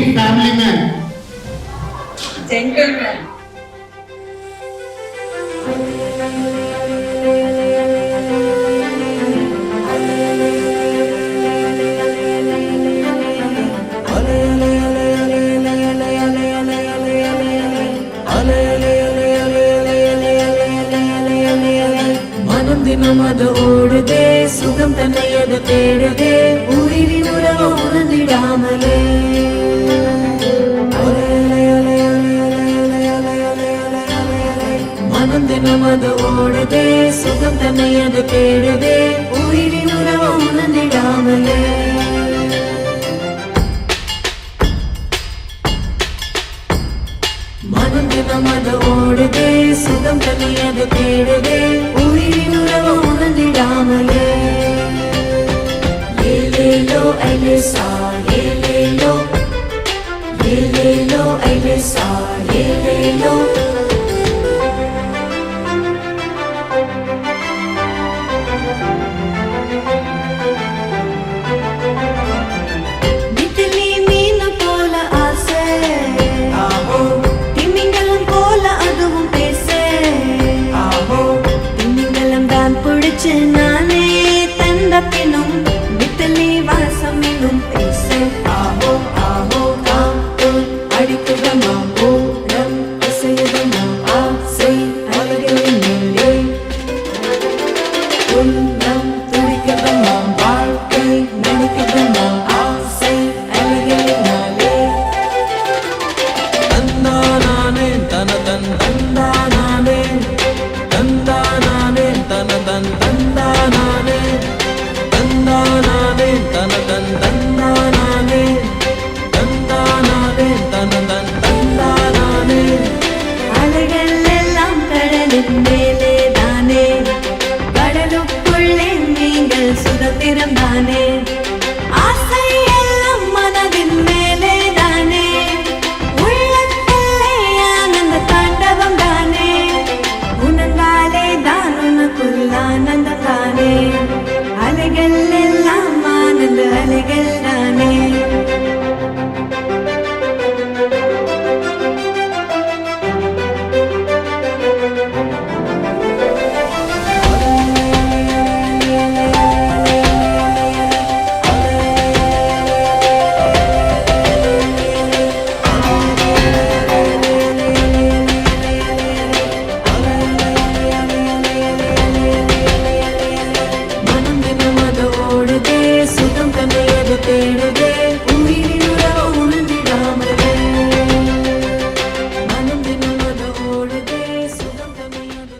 great family man. Gentleman. தினமது ஓடுதே சுகம் தன்னையது தேடுதே உயிரின் உறவு உணர்ந்திடாமலே மனம் தினமது ஓடுதே சுகம் தன்னையது தேடுதே உயிரின் உறவு உணர்ந்திடாமலே மனம் தினமது ஓடுதே சுகம் தன்னையது தேடுதே உயிரின் உறவு உணர்ந்திடாமலே ஏலேலோ ஐலேசா ஏலேலோ ஏலேலோ ஐலேசா ஏலேலோ நானே தந்தப்பினும் வித்தலி வாசமினும் பேச ஆஹோ ஆஹோ காத்தோல் அடிக்குதமா ஓரம் இசையுதமா ஆசை அழகின் மேலே உள்ளம் துடிக்குதமா வாழ்க்கை நடிக்குதமா ஆசை அழகினாலே தந்தானே தன தன் தந்தானே தந்தானே தன தன் தந்தானே தந்தானே தன தன் தந்தானே தந்தானே தன தன் தந்தானே அலைகள் எல்லாம் கடலின் மேலே தானே கடலுக்குள்ளே நீங்கள் சுதந்திரம் தானே ஆசை எல்லாம் மனதின் மேலே தானே உள்ளத்திலே ஆனந்த தாண்டவம் தானே உணர்ந்தாலே தான் உனக்குள்ள ஆனந்தம் தானே அலைகள் எல்லாம் ஆனந்த அலைகள் தானே தேடுதே உயிரின் உறவு உணர்ந்திடாமலே மனம் தினமது ஓடுதே சுகம் தன்னையது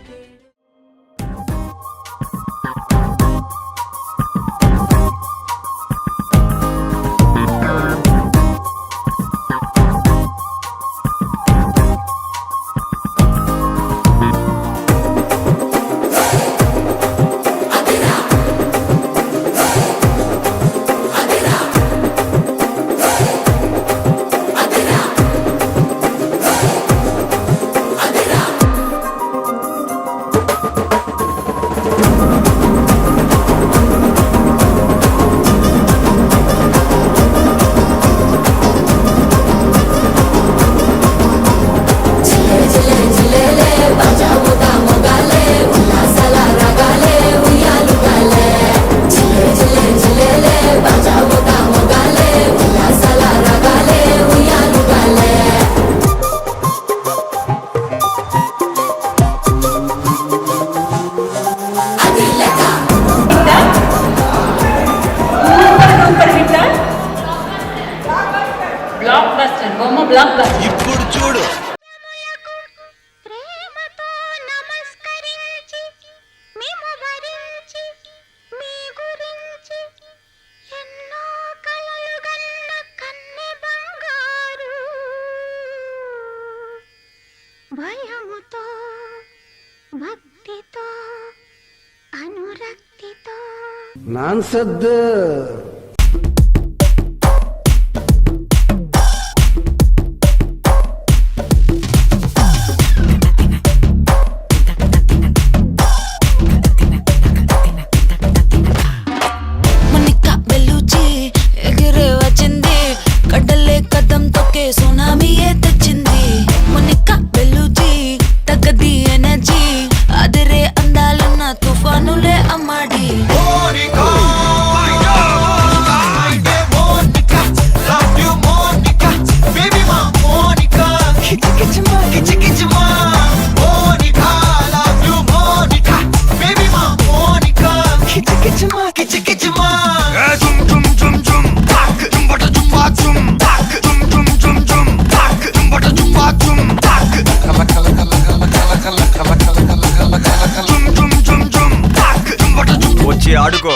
ఇప్పుడు చూడు భయముతో భక్తితో అనురక్తితో నాన్సద్దు కదంతో ఆడుకో